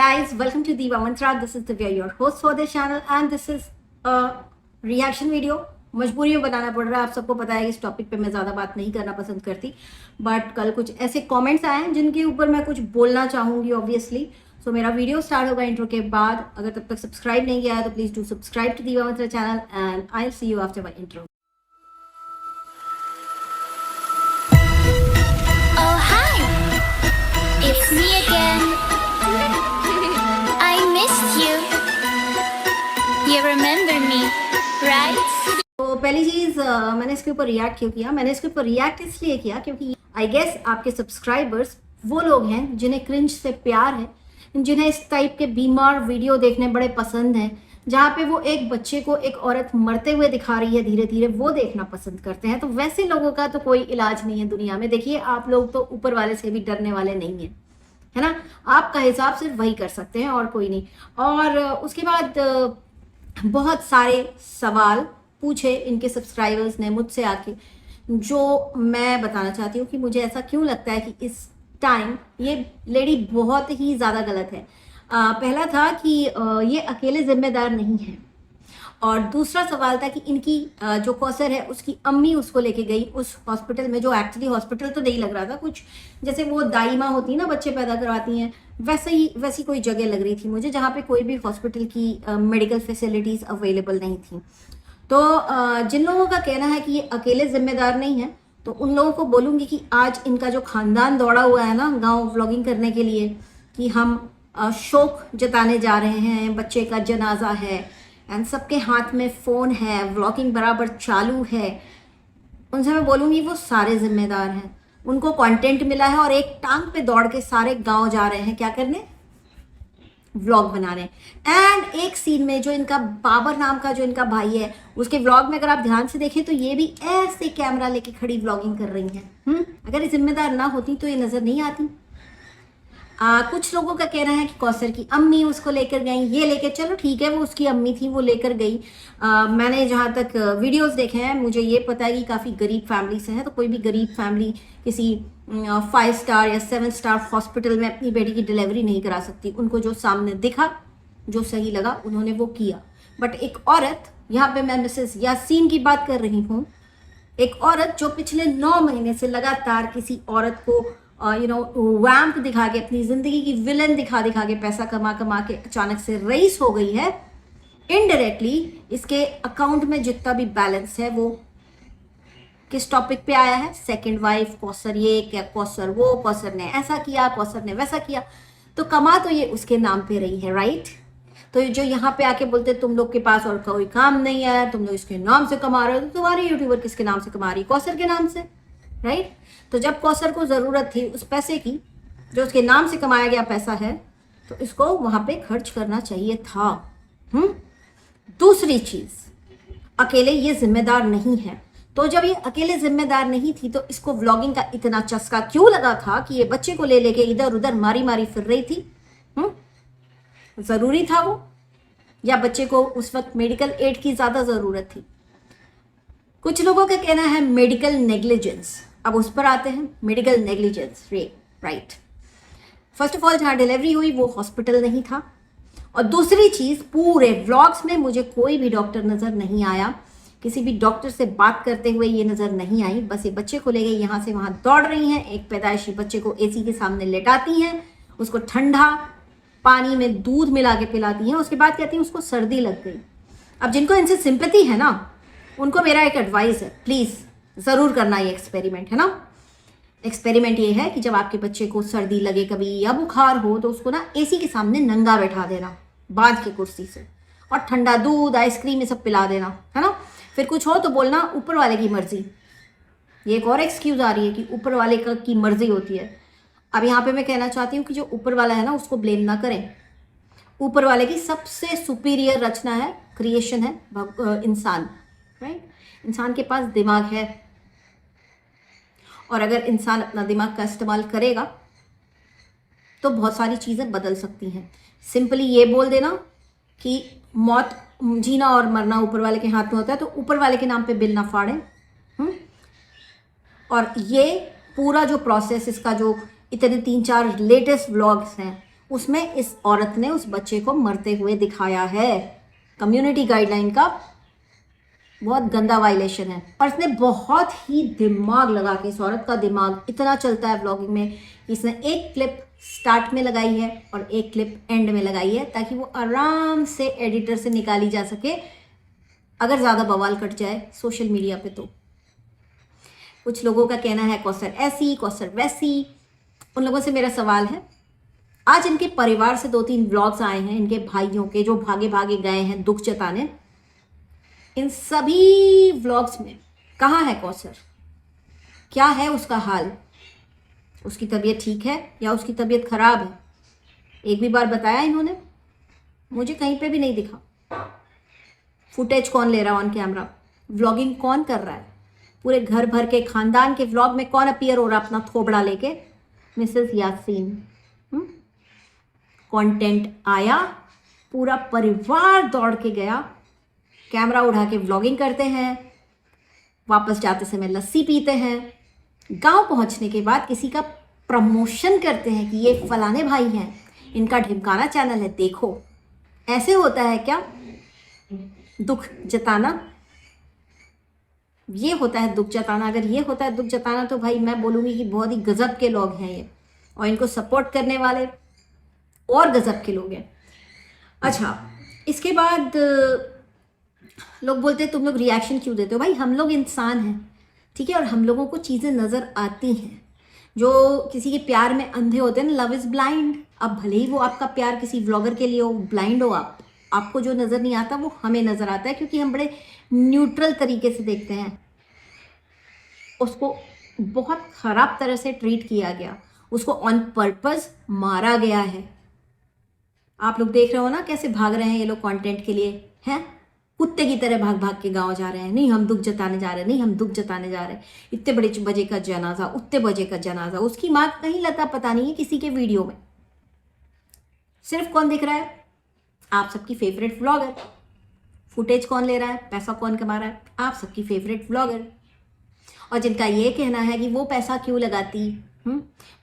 guys, welcome to Diva Mantra. This is Divya, your host for this channel, and this is a reaction video. मजबूरी में बनाना पड़ रहा है, आप सबको पता है इस टॉपिक पे मैं ज़्यादा बात नहीं करना पसंद करती, बट कल कुछ ऐसे कमेंट्स आए हैं जिनके ऊपर मैं कुछ बोलना चाहूँगी ऑब्वियसली. सो मेरा वीडियो स्टार्ट होगा इंट्रो के बाद. अगर तब तक सब्सक्राइब नहीं किया है तो please do subscribe to Diva Mantra channel and I will see you after my intro. Oh hi, it's me again. I missed you. You remember me, right? तो पहली चीज़ मैंने इसके ऊपर रिएक्ट क्यों किया? मैंने इसके ऊपर रिएक्ट इसलिए किया क्योंकि आई गेस आपके सब्सक्राइबर्स वो लोग हैं जिन्हें क्रिंज से प्यार है, जिन्हें इस टाइप के बीमार वीडियो देखने बड़े पसंद हैं, जहाँ पे वो एक बच्चे को एक औरत मरते हुए दिखा रही है धीरे धीरे, वो देखना पसंद करते हैं. तो वैसे लोगों का तो कोई इलाज नहीं है दुनिया में. देखिए, आप लोग तो ऊपर वाले से भी डरने वाले नहीं हैं, है ना. आपका हिसाब सिर्फ वही कर सकते हैं और कोई नहीं. और उसके बाद बहुत सारे सवाल पूछे इनके सब्सक्राइबर्स ने मुझसे आके, जो मैं बताना चाहती हूँ कि मुझे ऐसा क्यों लगता है कि इस टाइम ये लेडी बहुत ही ज़्यादा गलत है. पहला था कि ये अकेले जिम्मेदार नहीं है, और दूसरा सवाल था कि इनकी जो कौसर है उसकी अम्मी उसको लेके गई उस हॉस्पिटल में, जो एक्चुअली हॉस्पिटल तो नहीं लग रहा था, कुछ जैसे वो दाई माँ होती है ना, बच्चे पैदा करवाती हैं, वैसी कोई जगह लग रही थी मुझे, जहाँ पे कोई भी हॉस्पिटल की मेडिकल फैसिलिटीज़ अवेलेबल नहीं थी. तो जिन लोगों का कहना है कि ये अकेले जिम्मेदार नहीं है, तो उन लोगों को बोलूँगी कि आज इनका जो खानदान दौड़ा हुआ है ना गांव व्लॉगिंग करने के लिए कि हम शोक जताने जा रहे हैं, बच्चे का जनाजा है एंड सबके हाथ में फ़ोन है, व्लॉगिंग बराबर चालू है, उनसे मैं बोलूँगी वो सारे जिम्मेदार हैं. उनको कंटेंट मिला है और एक टांग पे दौड़ के सारे गांव जा रहे हैं, क्या करने? व्लॉग बना रहे हैं. एंड एक सीन में जो इनका बाबर नाम का जो इनका भाई है, उसके व्लॉग में अगर आप ध्यान से देखें तो ये भी ऐसे कैमरा लेके खड़ी व्लॉगिंग कर रही हैं. अगर ये जिम्मेदार ना होती तो ये नज़र नहीं आती. कुछ लोगों का कहना है कि कौसर की अम्मी उसको लेकर गई, ये लेकर, चलो ठीक है, वो उसकी अम्मी थी, वो लेकर गई. मैंने जहाँ तक वीडियोस देखे हैं मुझे ये पता है कि काफ़ी गरीब फैमिली से है, तो कोई भी गरीब फैमिली किसी 5 स्टार या 7 स्टार हॉस्पिटल में अपनी बेटी की डिलीवरी नहीं करा सकती. उनको जो सामने दिखा, जो सही लगा, उन्होंने वो किया. बट एक औरत, यहाँ पे मैं मिसेस यासीन की बात कर रही हूँ, एक औरत जो पिछले 9 महीने से लगातार किसी औरत को वैम्प दिखा के, अपनी जिंदगी की विलन दिखा के, पैसा कमा के अचानक से रईस हो गई है. इनडायरेक्टली इसके अकाउंट में जितना भी बैलेंस है वो किस टॉपिक पे आया है? सेकंड वाइफ, कौसर ये क्या, कौसर वो, कौसर ने ऐसा किया, कौसर ने वैसा किया. तो कमा तो ये उसके नाम पे रही है, राइट. तो जो यहाँ पे आके बोलते तुम लोग के पास और कोई काम नहीं है, तुम लोग इसके नाम से कमा रहे हो, तो तुम्हारी यूट्यूबर किसके नाम से कमा रही? कौसर के नाम से, राइट. तो जब कौसर को ज़रूरत थी उस पैसे की, जो उसके नाम से कमाया गया पैसा है, तो इसको वहाँ पे खर्च करना चाहिए था. दूसरी चीज़, अकेले ये जिम्मेदार नहीं है. तो जब ये अकेले जिम्मेदार नहीं थी तो इसको व्लॉगिंग का इतना चस्का क्यों लगा था कि ये बच्चे को ले लेके इधर उधर मारी फिर रही थी? ज़रूरी था वो, या बच्चे को उस वक्त मेडिकल एड की ज़्यादा ज़रूरत थी? कुछ लोगों का कहना है मेडिकल नेग्लिजेंस. अब उस पर आते हैं. Medical negligence, right. First of all, जहाँ डिलीवरी हुई वो हॉस्पिटल नहीं था, और दूसरी चीज़, पूरे व्लॉग्स में मुझे कोई भी डॉक्टर नज़र नहीं आया, किसी भी डॉक्टर से बात करते हुए ये नज़र नहीं आई. बस ये बच्चे को ले गई, यहाँ से वहाँ दौड़ रही हैं, एक पैदाइशी बच्चे को एसी के सामने लेटाती हैं, उसको ठंडा पानी में दूध मिला के पिलाती हैं, उसके बाद कहती हैं उसको सर्दी लग गई. अब जिनको इनसे सिंपैथी है ना, उनको मेरा एक एडवाइस है, प्लीज़ ज़रूर करना ये एक्सपेरिमेंट, है ना. एक्सपेरिमेंट ये है कि जब आपके बच्चे को सर्दी लगे कभी या बुखार हो, तो उसको ना एसी के सामने नंगा बैठा देना, बांध के कुर्सी से, और ठंडा दूध, आइसक्रीम, ये सब पिला देना, है ना. फिर कुछ हो तो बोलना ऊपर वाले की मर्जी. ये एक और एक्सक्यूज आ रही है कि ऊपर वाले की मर्जी होती है. अब यहाँ पे मैं कहना चाहती हूँ कि जो ऊपर वाला है ना, उसको ब्लेम ना करें. ऊपर वाले की सबसे सुपीरियर रचना है, क्रिएशन है इंसान, राइट. इंसान के पास दिमाग है, और अगर इंसान अपना दिमाग का इस्तेमाल करेगा तो बहुत सारी चीज़ें बदल सकती हैं. सिंपली ये बोल देना कि मौत, जीना और मरना ऊपर वाले के हाथ में होता है, तो ऊपर वाले के नाम पे बिल ना फाड़ें. और ये पूरा जो प्रोसेस, इसका जो इतने 3-4 लेटेस्ट व्लॉग्स हैं, उसमें इस औरत ने उस बच्चे को मरते हुए दिखाया है। कम्युनिटी गाइडलाइन का बहुत गंदा वायलेशन है। और इसने बहुत ही दिमाग लगा के, इस औरत का दिमाग इतना चलता है व्लॉगिंग में, इसने एक क्लिप स्टार्ट में लगाई है और एक क्लिप एंड में लगाई है ताकि वो आराम से एडिटर से निकाली जा सके अगर ज़्यादा बवाल कट जाए सोशल मीडिया पे। तो कुछ लोगों का कहना है कौसर ऐसी कौसर वैसी। उन लोगों से मेरा सवाल है, आज इनके परिवार से 2-3 व्लॉग्स आए हैं इनके भाइयों के जो भागे भागे गए हैं दुख जताने। इन सभी व्लॉग्स में कहाँ है कौसर? क्या है उसका हाल? उसकी तबीयत ठीक है या उसकी तबीयत खराब है? एक भी बार बताया इन्होंने? मुझे कहीं पे भी नहीं दिखा। फुटेज कौन ले रहा है ऑन कैमरा? व्लॉगिंग कौन कर रहा है? पूरे घर भर के खानदान के व्लॉग में कौन अपीयर हो रहा अपना थोबड़ा लेके? मिसेस यासीन। कंटेंट आया, पूरा परिवार दौड़ के गया, कैमरा उठा के व्लॉगिंग करते हैं, वापस जाते समय लस्सी पीते हैं, गांव पहुंचने के बाद किसी का प्रमोशन करते हैं कि ये फलाने भाई हैं, इनका ढिमकाना चैनल है, देखो। ऐसे होता है क्या दुख जताना? ये होता है दुख जताना। अगर ये होता है दुख जताना तो भाई मैं बोलूँगी कि बहुत ही गजब के लोग हैं ये, और इनको सपोर्ट करने वाले और गजब के लोग हैं। अच्छा, इसके बाद लोग बोलते हैं तुम लोग रिएक्शन क्यों देते हो? भाई हम लोग इंसान हैं, ठीक है, और हम लोगों को चीज़ें नज़र आती हैं। जो किसी के प्यार में अंधे होते हैं ना, लव इज़ ब्लाइंड। अब भले ही वो आपका प्यार किसी व्लॉगर के लिए हो, ब्लाइंड हो आपको जो नज़र नहीं आता वो हमें नज़र आता है, क्योंकि हम बड़े न्यूट्रल तरीके से देखते हैं। उसको बहुत ख़राब तरह से ट्रीट किया गया, उसको ऑन पर्पस मारा गया है। आप लोग देख रहे हो ना कैसे भाग रहे हैं ये लोग कंटेंट के लिए, हैं कुत्ते की तरह भाग भाग के गांव जा रहे हैं। नहीं हम दुख जताने जा रहे हैं, नहीं हम दुख जताने जा रहे हैं। इतने बड़े बजे का जनाजा, उतने बजे का जनाजा, उसकी माँ कहीं लता पता नहीं है किसी के वीडियो में। सिर्फ कौन दिख रहा है? आप सबकी फेवरेट व्लॉगर। फुटेज कौन ले रहा है? पैसा कौन कमा रहा है? आप सबकी फेवरेट व्लॉगर। और जिनका ये कहना है कि वो पैसा क्यों लगाती,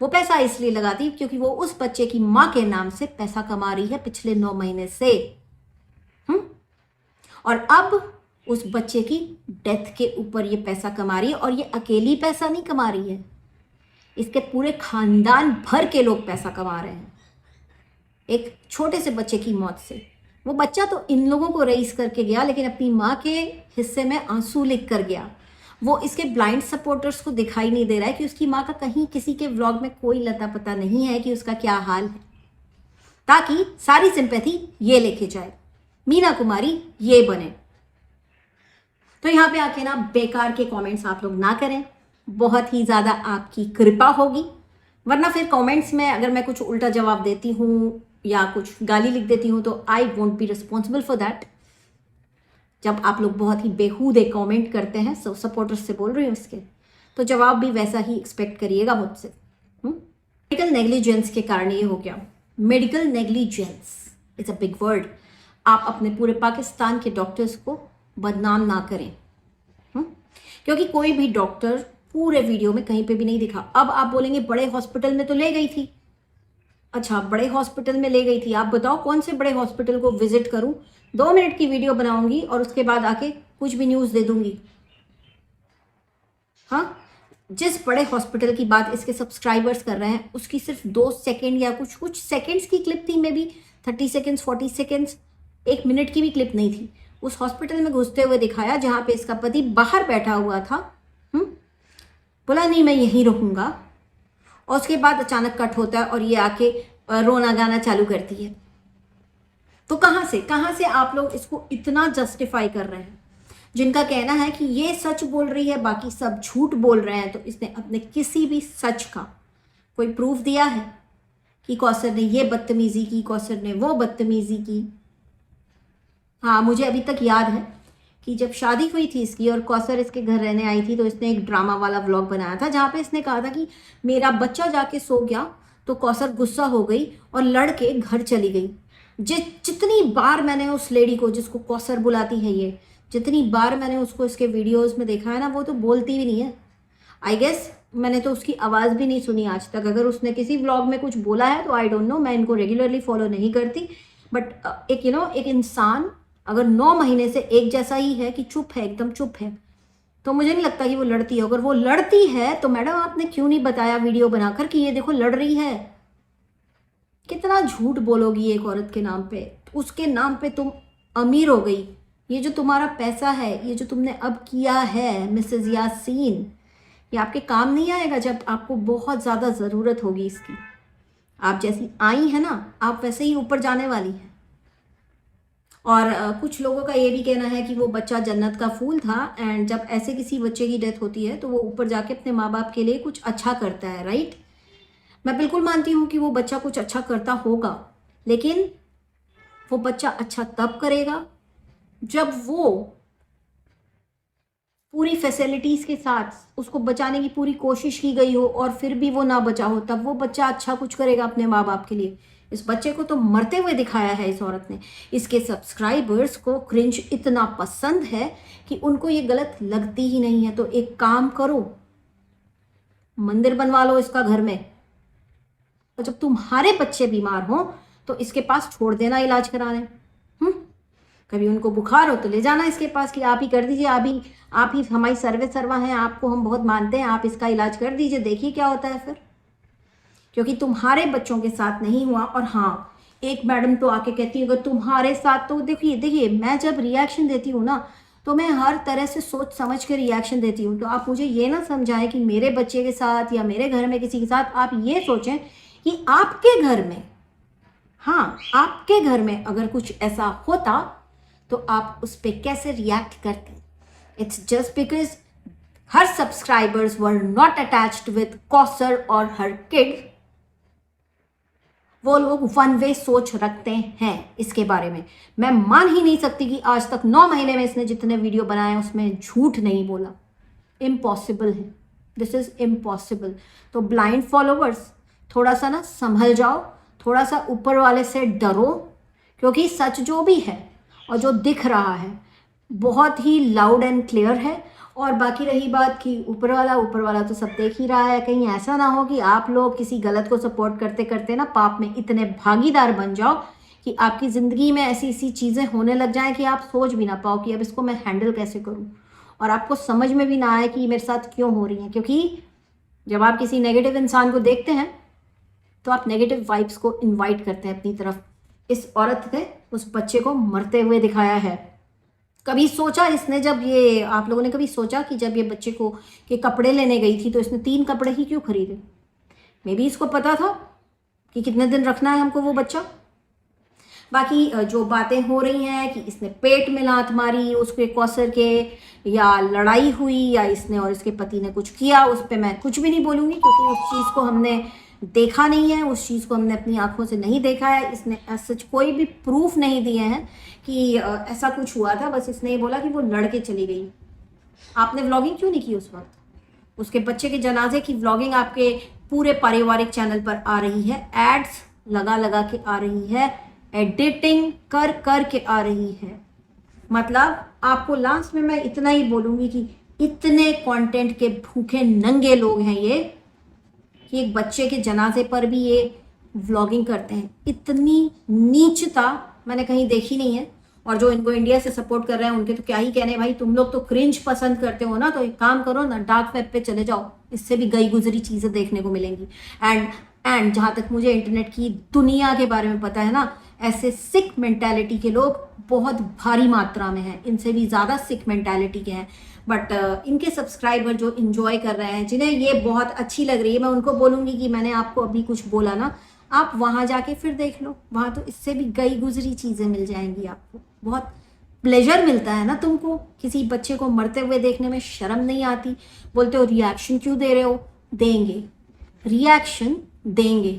वो पैसा इसलिए लगाती क्योंकि वो उस बच्चे की माँ के नाम से पैसा कमा रही है पिछले 9 महीने से। और अब उस बच्चे की डेथ के ऊपर ये पैसा कमा रही है, और ये अकेली पैसा नहीं कमा रही है, इसके पूरे खानदान भर के लोग पैसा कमा रहे हैं एक छोटे से बच्चे की मौत से। वो बच्चा तो इन लोगों को रईस करके गया, लेकिन अपनी माँ के हिस्से में आंसू लिख कर गया। वो इसके ब्लाइंड सपोर्टर्स को दिखाई नहीं दे रहा है कि उसकी माँ का कहीं किसी के व्लॉग में कोई लता पता नहीं है कि उसका क्या हाल है, ताकि सारी सिंपैथी ये लेके जाए, मीना कुमारी ये बने। तो यहाँ पे आके ना बेकार के कमेंट्स आप लोग ना करें, बहुत ही ज़्यादा आपकी कृपा होगी। वरना फिर कमेंट्स में अगर मैं कुछ उल्टा जवाब देती हूँ या कुछ गाली लिख देती हूँ तो I won't be responsible for that. जब आप लोग बहुत ही बेहूदे कमेंट करते हैं, सपोर्टर्स से बोल रही हूँ इसके, तो जवाब भी वैसा ही एक्सपेक्ट करिएगा मुझसे। मेडिकल नेग्लिजेंस के कारण ये हो गया। Medical negligence it's a big word. आप अपने पूरे पाकिस्तान के डॉक्टर्स को बदनाम ना करें, क्योंकि कोई भी डॉक्टर पूरे वीडियो में कहीं पे भी नहीं दिखा। अब आप बोलेंगे बड़े हॉस्पिटल में तो ले गई थी। अच्छा, बड़े हॉस्पिटल में ले गई थी, आप बताओ कौन से बड़े हॉस्पिटल को विजिट करूं? 2 मिनट की वीडियो बनाऊंगी और उसके बाद आके कुछ भी न्यूज़ दे दूंगी। हाँ, जिस बड़े हॉस्पिटल की बात इसके सब्सक्राइबर्स कर रहे हैं, उसकी सिर्फ 2 सेकेंड या कुछ सेकेंड्स की क्लिप थी, में भी 30 सेकेंड्स 40 सेकेंड्स, 1 मिनट की भी क्लिप नहीं थी। उस हॉस्पिटल में घुसते हुए दिखाया जहाँ पे इसका पति बाहर बैठा हुआ था। बोला नहीं मैं यहीं रुकूंगा, और उसके बाद अचानक कट होता है और ये आके रोना गाना चालू करती है। तो कहाँ से आप लोग इसको इतना जस्टिफाई कर रहे हैं? जिनका कहना है कि ये सच बोल रही है, बाकी सब झूठ बोल रहे हैं, तो इसने अपने किसी भी सच का कोई प्रूफ दिया है कि कौसर ने ये बदतमीजी की, कौसर ने वो बदतमीजी की? हाँ, मुझे अभी तक याद है कि जब शादी हुई थी इसकी और कौसर इसके घर रहने आई थी, तो इसने एक ड्रामा वाला व्लॉग बनाया था जहाँ पे इसने कहा था कि मेरा बच्चा जाके सो गया तो कौसर गुस्सा हो गई और लड़ के घर चली गई। जितनी बार मैंने उस लेडी को, जिसको कौसर बुलाती है ये, जितनी बार मैंने उसको इसके वीडियोस में देखा है ना, वो तो बोलती भी नहीं है। आई गेस मैंने तो उसकी आवाज़ भी नहीं सुनी आज तक। अगर उसने किसी व्लॉग में कुछ बोला है तो आई डोंट नो, मैं इनको रेगुलरली फॉलो नहीं करती। बट एक एक इंसान अगर 9 महीने से एक जैसा ही है कि चुप है, एकदम चुप है, तो मुझे नहीं लगता कि वो लड़ती है। अगर वो लड़ती है तो मैडम आपने क्यों नहीं बताया वीडियो बनाकर कि ये देखो लड़ रही है? कितना झूठ बोलोगी एक औरत के नाम पे? उसके नाम पे तुम अमीर हो गई। ये जो तुम्हारा पैसा है, ये जो तुमने अब किया है मिसेस यासीन, ये आपके काम नहीं आएगा जब आपको बहुत ज़्यादा ज़रूरत होगी इसकी। आप जैसी आई है ना, आप वैसे ही ऊपर जाने वाली है। और कुछ लोगों का ये भी कहना है कि वो बच्चा जन्नत का फूल था, एंड जब ऐसे किसी बच्चे की डेथ होती है तो वो ऊपर जाके अपने माँ बाप के लिए कुछ अच्छा करता है, राइट? मैं बिल्कुल मानती हूँ कि वो बच्चा कुछ अच्छा करता होगा, लेकिन वो बच्चा अच्छा तब करेगा जब वो पूरी फैसिलिटीज़ के साथ उसको बचाने की पूरी कोशिश की गई हो और फिर भी वो ना बचा हो, तब वो बच्चा अच्छा कुछ करेगा अपने माँ बाप के लिए। इस बच्चे को तो मरते हुए दिखाया है इस औरत ने। इसके सब्सक्राइबर्स को क्रिंज इतना पसंद है कि उनको ये गलत लगती ही नहीं है। तो एक काम करो, मंदिर बनवा लो इसका घर में, और जब तुम्हारे बच्चे बीमार हो तो इसके पास छोड़ देना इलाज कराने। कभी उनको बुखार हो तो ले जाना इसके पास कि आप ही कर दीजिए, आप ही हमारी सर्वा हैं, आपको हम बहुत मानते हैं, आप इसका इलाज कर दीजिए, देखिए क्या होता है फिर। क्योंकि तुम्हारे बच्चों के साथ नहीं हुआ। और हाँ, एक मैडम तो आके कहती है अगर तुम्हारे साथ, तो देखिए मैं जब रिएक्शन देती हूँ ना तो मैं हर तरह से सोच समझ के रिएक्शन देती हूँ। तो आप मुझे ये ना समझाएं कि मेरे बच्चे के साथ या मेरे घर में किसी के साथ, आप ये सोचें कि आपके घर में, हाँ आपके घर में अगर कुछ ऐसा होता तो आप उस पर कैसे रिएक्ट करते। It's just because her subscribers were not attached with Kausar और हर किड, वो लोग वन वे सोच रखते हैं इसके बारे में। मैं मान ही नहीं सकती कि आज तक 9 महीने में इसने जितने वीडियो बनाए उसमें झूठ नहीं बोला। इम्पॉसिबल है, दिस इज इम्पॉसिबल। तो ब्लाइंड फॉलोवर्स थोड़ा सा ना संभल जाओ, थोड़ा सा ऊपर वाले से डरो, क्योंकि सच जो भी है और जो दिख रहा है बहुत ही लाउड एंड क्लियर है। और बाकी रही बात कि ऊपर वाला तो सब देख ही रहा है। कहीं ऐसा ना हो कि आप लोग किसी गलत को सपोर्ट करते करते ना पाप में इतने भागीदार बन जाओ कि आपकी ज़िंदगी में ऐसी ऐसी चीज़ें होने लग जाएं कि आप सोच भी ना पाओ कि अब इसको मैं हैंडल कैसे करूं, और आपको समझ में भी ना आए कि मेरे साथ क्यों हो रही है। क्योंकि जब आप किसी नेगेटिव इंसान को देखते हैं तो आप नेगेटिव वाइब्स को इन्वाइट करते हैं अपनी तरफ। इस औरत ने उस बच्चे को मरते हुए दिखाया है। कभी सोचा इसने, जब ये आप लोगों ने कभी सोचा कि जब ये बच्चे को के कपड़े लेने गई थी तो इसने 3 कपड़े ही क्यों खरीदे? मे बी इसको पता था कि कितने दिन रखना है हमको वो बच्चा। बाकी जो बातें हो रही हैं कि इसने पेट में लात मारी उसके कौसर के, या लड़ाई हुई, या इसने और इसके पति ने कुछ किया, उस पर मैं कुछ भी नहीं बोलूँगी क्योंकि उस चीज़ को हमने देखा नहीं है, उस चीज़ को हमने अपनी आंखों से नहीं देखा है। इसने सच कोई भी प्रूफ नहीं दिए हैं कि ऐसा कुछ हुआ था। बस इसने ये बोला कि वो लड़के चली गई। आपने व्लॉगिंग क्यों नहीं की उस वक्त? उसके बच्चे के जनाजे की व्लॉगिंग आपके पूरे पारिवारिक चैनल पर आ रही है, एड्स लगा लगा के आ रही है, एडिटिंग कर कर के आ रही है। मतलब आपको लास्ट में मैं इतना ही बोलूँगी कि इतने कंटेंट के भूखे नंगे लोग हैं ये कि एक बच्चे के जनाजे पर भी ये व्लॉगिंग करते हैं। इतनी नीचता मैंने कहीं देखी नहीं है। और जो इनको इंडिया से सपोर्ट कर रहे हैं उनके तो क्या ही कहने भाई। तुम लोग तो क्रिंज पसंद करते हो ना, तो एक काम करो ना, डार्क वेब पे चले जाओ, इससे भी गई गुजरी चीज़ें देखने को मिलेंगी। एंड जहाँ तक मुझे इंटरनेट की दुनिया के बारे में पता है ना, ऐसे सिक मेंटालिटी के लोग बहुत भारी मात्रा में हैं, इनसे भी ज़्यादा सिक मेंटालिटी के हैं। बट इनके सब्सक्राइबर जो इन्जॉय कर रहे हैं, जिन्हें ये बहुत अच्छी लग रही है, मैं उनको बोलूँगी कि मैंने आपको अभी कुछ बोला ना, आप वहाँ जाके फिर देख लो, वहाँ तो इससे भी गई गुजरी चीज़ें मिल जाएंगी आपको। बहुत प्लेजर मिलता है ना तुमको, किसी बच्चे को मरते हुए देखने में शर्म नहीं आती। बोलते हो रिएक्शन क्यों दे रहे हो? देंगे, रिएक्शन देंगे,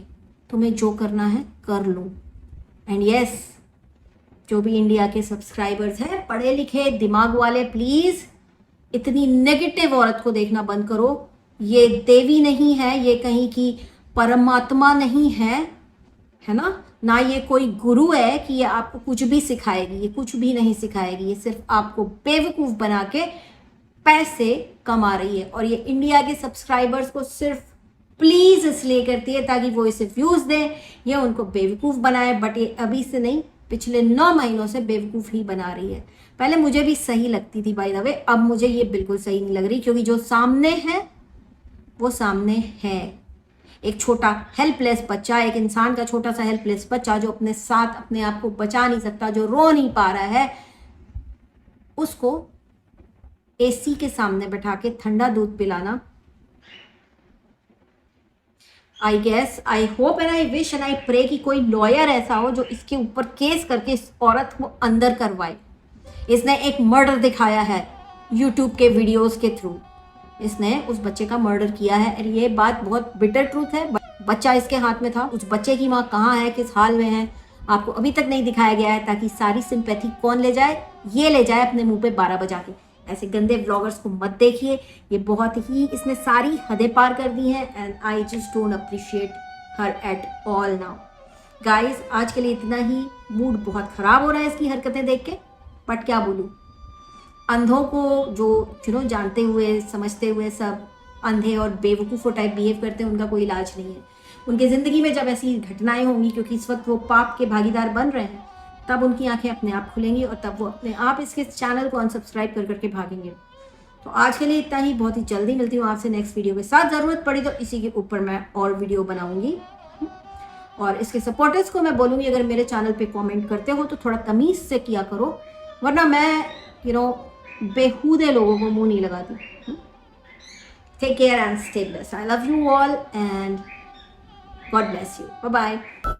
तुम्हें जो करना है कर लो। एंड यस, जो भी इंडिया के सब्सक्राइबर्स हैं, पढ़े लिखे दिमाग वाले, प्लीज़ इतनी नेगेटिव औरत को देखना बंद करो। ये देवी नहीं है, ये कहीं की परमात्मा नहीं है, है ना ये कोई गुरु है कि ये आपको कुछ भी सिखाएगी। ये कुछ भी नहीं सिखाएगी, ये सिर्फ आपको बेवकूफ़ बना के पैसे कमा रही है, और ये इंडिया के सब्सक्राइबर्स को सिर्फ प्लीज इसलिए करती है ताकि वो इसे व्यूज दें या उनको बेवकूफ़ बनाए। बट ये अभी से नहीं, पिछले 9 महीनों से बेवकूफ़ ही बना रही है। पहले मुझे भी सही लगती थी बाय द वे, अब मुझे ये बिल्कुल सही नहीं लग रही, क्योंकि जो सामने है वो सामने है। एक छोटा हेल्पलेस बच्चा, एक इंसान का छोटा सा हेल्पलेस बच्चा जो अपने साथ अपने आप को बचा नहीं सकता, जो रो नहीं पा रहा है, उसको एसी के सामने बैठा के ठंडा दूध पिलाना, I guess, I hope and I wish and I pray कि कोई लॉयर ऐसा हो जो इसके ऊपर केस करके इस औरत को अंदर करवाए। इसने एक मर्डर दिखाया है यूट्यूब के वीडियोस के थ्रू, इसने उस बच्चे का मर्डर किया है, और ये बात बहुत बिटर ट्रूथ है। बच्चा इसके हाथ में था, उस बच्चे की माँ कहाँ है, किस हाल में है, आपको अभी तक नहीं दिखाया गया है, ताकि सारी सिंपैथी कौन ले जाए, ये ले जाए अपने मुंह पे 12 बजा के। ऐसे गंदे व्लॉगर्स को मत देखिए, ये बहुत ही, इसने सारी हदें पार कर दी हैं, and I just don't appreciate her at all now. Guys, आज के लिए इतना ही। मूड बहुत ख़राब हो रहा है इसकी हरकतें देख के, बट क्या बोलूँ, अंधों को जो जानते हुए समझते हुए सब अंधे और बेवकूफ़ों टाइप बिहेव करते हैं, उनका कोई इलाज नहीं है। उनकी ज़िंदगी में जब ऐसी घटनाएं होंगी, क्योंकि इस वक्त वो पाप के भागीदार बन रहे हैं, तब उनकी आंखें अपने आप खुलेंगी और तब वो अपने आप इसके चैनल को अनसब्सक्राइब कर करके भागेंगे। तो आज के लिए इतना ही, बहुत ही जल्दी मिलती हूँ आपसे नेक्स्ट वीडियो के साथ। ज़रूरत पड़ी तो इसी के ऊपर मैं और वीडियो बनाऊंगी, और इसके सपोर्टर्स को मैं बोलूँगी, अगर मेरे चैनल पे कमेंट करते हो तो थोड़ा तमीज़ से किया करो, वरना मैं बेहूदे लोगों को मुंह नहीं लगाती। Take care and stay blessed. I love you all and God bless you. Bye bye.